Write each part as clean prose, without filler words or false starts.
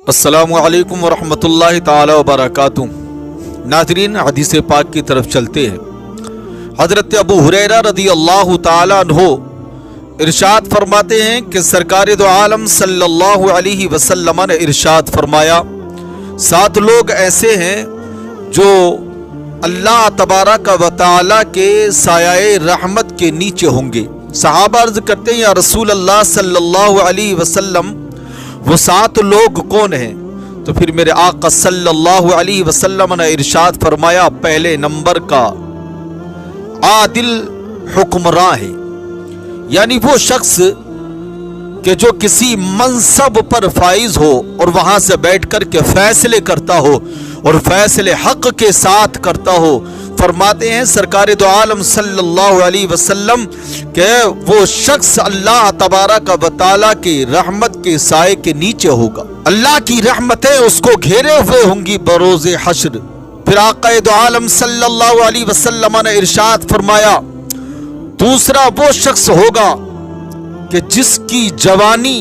अस्सलामु अलैकुम वरहमतुल्लाहि ताला वबरकातुहू। नाज़रीन, हदीस पाक की तरफ चलते हैं। हज़रत अबू हुरैरा रज़ी अल्लाह ताला अन्हु इरशाद फरमाते हैं कि सरकार दो आलम सल्लल्लाहु अलैहि वसल्लम ने इरशाद फरमाया, 7 लोग ऐसे हैं जो अल्लाह तबारक व तआला के साये रहमत के नीचे होंगे। सहाबा अर्ज़ करते हैं, या रसूल अल्लाह सल्लल्लाहु अलैहि वसल्लम, वो 7 लोग कौन हैं? तो फिर मेरे आका सल्लल्लाहु अलैहि वसल्लम ने इरशाद फरमाया, पहले नंबर का आदिल हुक्मरां है, यानी वो शख्स कि जो किसी मनसब पर फाइज हो और वहां से बैठ कर के फैसले करता हो और फैसले हक के साथ करता हो। फरमाते हैं सरकार दो आलम सल्लल्लाहु अलैहि वसल्लम के वो शख्स अल्लाह तबारक व तआला की रहमत के साए के नीचे होगा। अल्लाह की रहमतें उसको घेरे हुए होंगी बरोज़े हश्र। फिर आका दो आलम सल्लल्लाहु अलैहि वसल्लम ने इरशाद फरमाया, दूसरा वो शख्स होगा कि जिसकी जवानी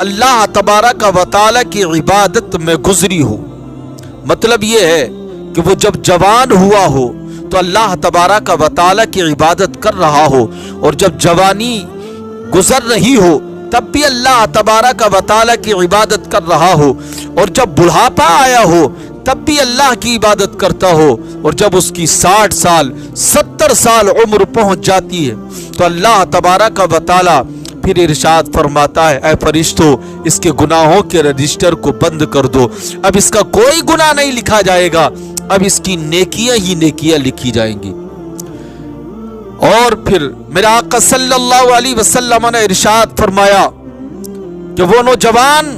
अल्लाह तबारक व तआला की इबादत में गुजरी हो। मतलब ये है कि वो जब जवान हुआ हो तो अल्लाह तबारक व तआला की इबादत कर रहा हो, और जब जवानी गुजर रही हो तब भी अल्लाह तबारक व तआला की इबादत कर रहा हो, और जब बुढ़ापा आया हो तब भी अल्लाह की इबादत करता हो, और जब उसकी 60 साल 70 साल उम्र पहुंच जाती है तो अल्लाह तबारक व तआला फिर इरशाद फरमाता है, ऐ फरिश्तों, इसके गुनाहों के रजिस्टर को बंद कर दो। अब इसका कोई गुनाह नहीं लिखा जाएगा, अब इसकी नेकियां ही नेकियां लिखी जाएंगी। और फिर मेरा आका सल्लल्लाहु अलैहि वसल्लम ने इरशाद फरमाया कि वो नौजवान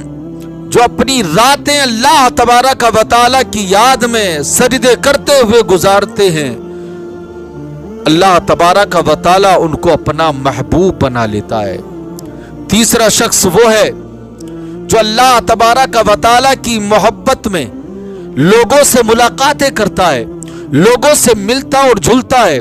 जो अपनी रातें अल्लाह तबारक व तआला की याद में सजदे करते हुए गुजारते हैं, अल्लाह तबारक व तआला उनको अपना महबूब बना लेता है। तीसरा शख्स वो है जो अल्लाह तबारक व तआला की मोहब्बत में लोगों से मुलाकातें करता है, लोगों से मिलता और जुलता है,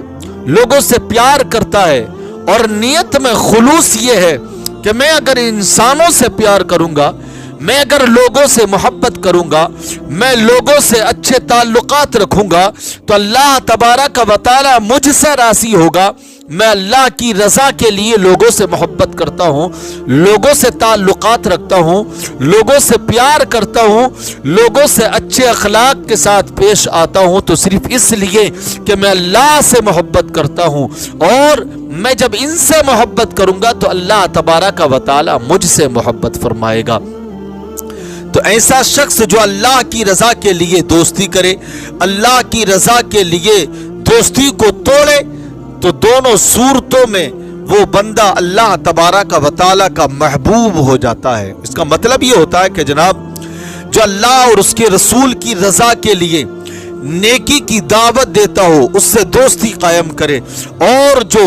लोगों से प्यार करता है, और नियत में खुलूस ये है कि मैं अगर इंसानों से प्यार करूंगा, मैं अगर लोगों से मोहब्बत करूंगा, मैं लोगों से अच्छे ताल्लुकात रखूंगा तो अल्लाह तबारक व तआला मुझसे राज़ी होगा। मैं अल्लाह की रज़ा के लिए लोगों से मोहब्बत करता हूँ, लोगों से ताल्लुकात रखता हूँ, लोगों से प्यार करता हूँ, लोगों से अच्छे अखलाक के साथ पेश आता हूँ, तो सिर्फ इसलिए कि मैं अल्लाह से मोहब्बत करता हूँ, और मैं जब इनसे मोहब्बत करूँगा तो अल्लाह तबारक व तआला मुझसे मोहब्बत फरमाएगा। तो ऐसा शख्स जो अल्लाह की रज़ा के लिए दोस्ती करे, अल्लाह की रज़ा के लिए दोस्ती को तोड़े, तो दोनों सूरतों में वो बंदा अल्लाह तबारक व तआला का महबूब हो जाता है। इसका मतलब ये होता है कि जनाब, जो अल्लाह और उसके रसूल की रज़ा के लिए नेकी की दावत देता हो उससे दोस्ती कायम करे, और जो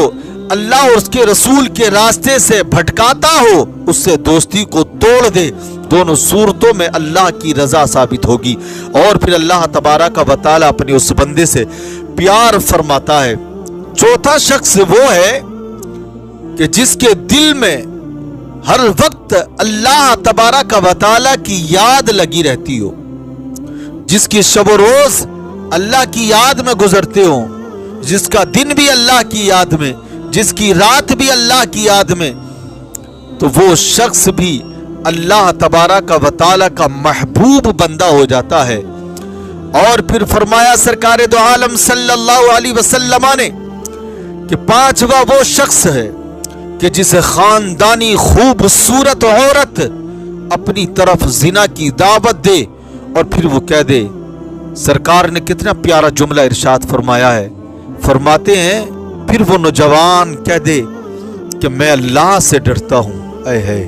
अल्लाह और उसके रसूल के रास्ते से भटकाता हो उससे दोस्ती को तोड़ दे, दोनों सूरतों में अल्लाह की रज़ा साबित होगी। और फिर अल्लाह तबारक व तआला अपने उस बंदे से प्यार फरमाता है। चौथा शख्स वो है कि जिसके दिल में हर वक्त अल्लाह तबारक व तआला की याद लगी रहती हो, जिसकी शब रोज अल्लाह की याद में गुजरते हो, जिसका दिन भी अल्लाह की याद में, जिसकी रात भी अल्लाह की याद में, तो वो शख्स भी अल्लाह तबारक व तआला का महबूब बंदा हो जाता है। और फिर फरमाया सरकार दो आलम सल्लल्लाहु अलैहि वसल्लम ने कि 5वां वो शख्स है कि जिसे खानदानी खूबसूरत औरत अपनी तरफ जिना की दावत दे और फिर वो कह दे। सरकार ने कितना प्यारा जुमला इरशाद फरमाया है, फरमाते हैं फिर वो नौजवान कह दे कि मैं अल्लाह से डरता हूँ। ऐ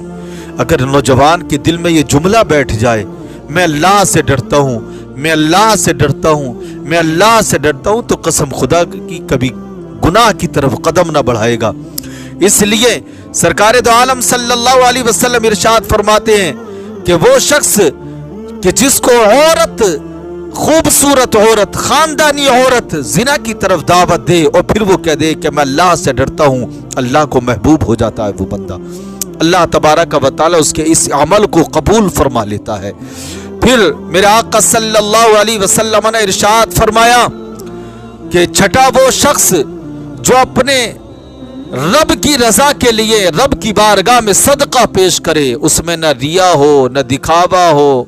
अगर नौजवान के दिल में ये जुमला बैठ जाए, मैं अल्लाह से डरता हूँ, मैं अल्लाह से डरता हूँ, मैं अल्लाह से डरता हूँ, तो कसम खुदा की कभी गुनाह की तरफ कदम ना बढ़ाएगा। इसलिए सरकार दो आलम सल्लल्लाहु अलैहि वसल्लम इरशाद फरमाते हैं कि वो शख्स कि जिसको औरत, खूबसूरत औरत, खानदानी औरत जिना की तरफ दावत दे और फिर वो कह दे कि मैं अल्लाह से डरता हूँ, अल्लाह को महबूब हो जाता है वो बंदा। اللہ تبارک و تعالی اس کے اس عمل کو قبول فرما لیتا ہے۔ پھر میرے آقا صلی اللہ علیہ وسلم نے ارشاد فرمایا کہ چھٹا وہ شخص جو اپنے رب کی رضا کے لیے رب کی بارگاہ میں صدقہ پیش کرے، اس میں نہ ریا ہو، نہ دکھاوا ہو،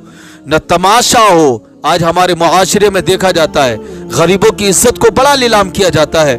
نہ تماشا ہو۔ آج ہمارے معاشرے میں دیکھا جاتا ہے غریبوں کی عزت کو بڑا نیلام کیا جاتا ہے،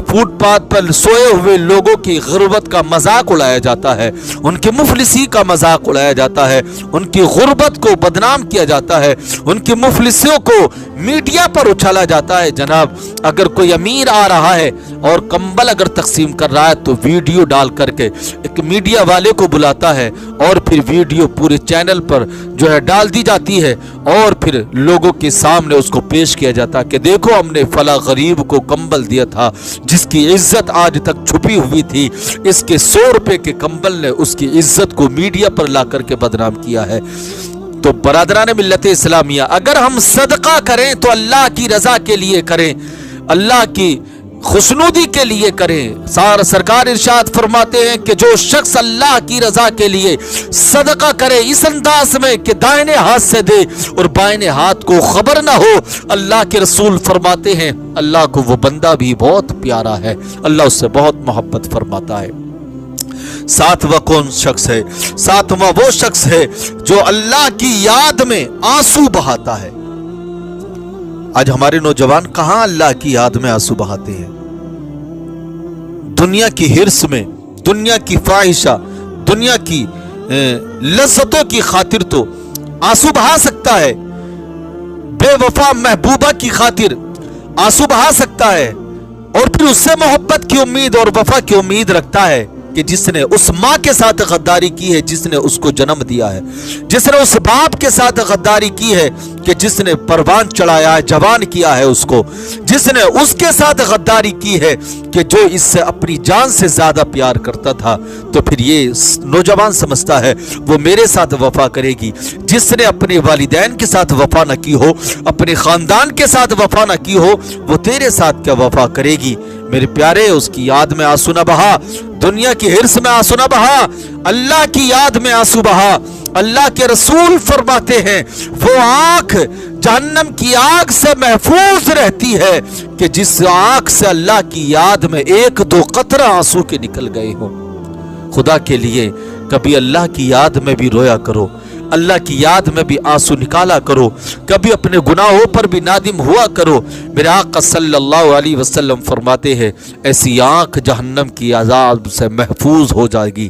فوٹ پاتھ پر سوئے ہوئے لوگوں کی غربت کا مذاق اڑایا جاتا ہے، ان کی مفلسی کا مذاق اڑایا جاتا ہے، ان کی غربت کو بدنام کیا جاتا ہے، ان کی مفلسیوں کو میڈیا پر اچھالا جاتا ہے۔ جناب اگر کوئی امیر آ رہا ہے اور کمبل اگر تقسیم کر رہا ہے تو ویڈیو ڈال کر کے ایک میڈیا والے کو بلاتا ہے اور پھر ویڈیو پورے چینل پر جو ہے ڈال دی جاتی ہے اور پھر لوگوں کے سامنے اس کو پیش کیا جاتا ہے کہ دیکھو ہم نے فلاں غریب کو کمبل دیا تھا جس کی عزت آج تک چھپی ہوئی تھی، اس کے 100 روپے کے کمبل نے اس کی عزت کو میڈیا پر لا کر کے بدنام کیا ہے۔ تو برادران ملت اسلامیہ، اگر ہم صدقہ کریں تو اللہ کی رضا کے لیے کریں، اللہ کی خوشنودی کے لیے کریں۔ سرکار ارشاد فرماتے ہیں کہ جو شخص اللہ کی رضا کے لیے صدقہ کرے اس انداز میں کہ دائنے ہاتھ سے دے اور بائیں ہاتھ کو خبر نہ ہو، اللہ کے رسول فرماتے ہیں اللہ کو وہ بندہ بھی بہت پیارا ہے، اللہ اس سے بہت محبت فرماتا ہے۔ ساتواں کون شخص ہے؟ ساتواں وہ شخص ہے جو اللہ کی یاد میں آنسو بہاتا ہے۔ آج ہمارے نوجوان کہاں اللہ کی یاد میں آنسو بہاتے ہیں؟ دنیا کی ہرس میں، دنیا کی فاحشہ، دنیا کی لذتوں کی خاطر تو آنسو بہا سکتا ہے، بے وفا محبوبہ کی خاطر آنسو بہا سکتا ہے، اور پھر اس سے محبت کی امید اور وفا کی امید رکھتا ہے کہ جس نے اس ماں کے ساتھ غداری کی ہے جس نے اس کو جنم دیا ہے، جس نے اس باپ کے ساتھ غداری کی ہے کہ جس نے پروان چڑھایا ہے، جوان کیا ہے اس کو، جس نے اس کے ساتھ غداری کی ہے کہ جو اس سے اپنی جان سے زیادہ پیار کرتا تھا، تو پھر یہ نوجوان سمجھتا ہے وہ میرے ساتھ وفا کرے گی۔ جس نے اپنے والدین کے ساتھ وفا نہ کی ہو، اپنے خاندان کے ساتھ وفا نہ کی ہو، وہ تیرے ساتھ کیا وفا کرے گی؟ میرے پیارے، اس کی یاد میں آنسو نہ بہا، دنیا کی ہرس میں آنسو نہ بہا، اللہ کی یاد میں آنسو بہا۔ اللہ کے رسول فرماتے ہیں وہ آنکھ جہنم کی آگ سے محفوظ رہتی ہے کہ جس آنکھ سے اللہ کی یاد میں 1-2 قطرہ آنسو کے نکل گئے ہوں۔ خدا کے لیے کبھی اللہ کی یاد میں بھی رویا کرو، اللہ کی یاد میں بھی آنسو نکالا کرو، کبھی اپنے گناہوں پر بھی نادم ہوا کرو۔ میرے آقا صلی اللہ علیہ وسلم فرماتے ہیں ایسی آنکھ جہنم کی عذاب سے محفوظ ہو جائے گی۔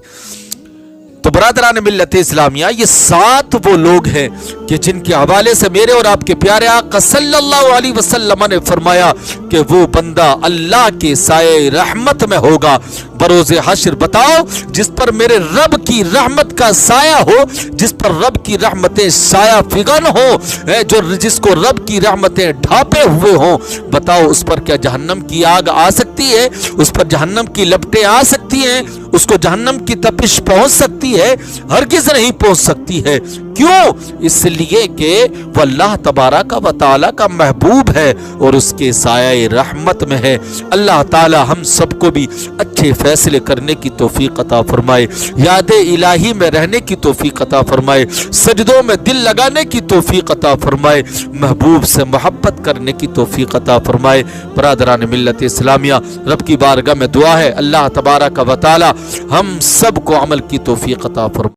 تو برادران ملت اسلامیہ، یہ 7 وہ لوگ ہیں کہ جن کے حوالے سے میرے اور آپ کے پیارے آقا صلی اللہ علیہ وسلم نے فرمایا کہ وہ بندہ اللہ کے سائے رحمت میں ہوگا بروز حشر۔ بتاؤ، جس پر میرے رب کی رحمت کا سایہ ہو، جس پر رب کی رحمتیں سایہ فگن ہو، جس کو رب کی رحمتیں ڈھانپے ہوئے ہوں، بتاؤ اس پر کیا جہنم کی آگ آ سکتی ہے؟ اس پر جہنم کی لپٹیں آ سکتی ہیں؟ اس کو جہنم کی تپش پہنچ سکتی ہے؟ ہرگز نہیں پہنچ سکتی ہے۔ کیوں؟ اس لیے کہ وہ اللہ تبارک و تعالی کا محبوب ہے اور اس کے سایہ رحمت میں ہے۔ اللہ تعالی ہم سب کو بھی اچھے فیصلے کرنے کی توفیق عطا فرمائے، یاد الہی میں رہنے کی توفیق عطا فرمائے، سجدوں میں دل لگانے کی توفیق عطا فرمائے، محبوب سے محبت کرنے کی توفیق عطا فرمائے۔ برادران ملت اسلامیہ، رب کی بارگاہ میں دعا ہے اللہ تبارک و تعالی ہم سب کو عمل کی توفیق عطا فرمائے۔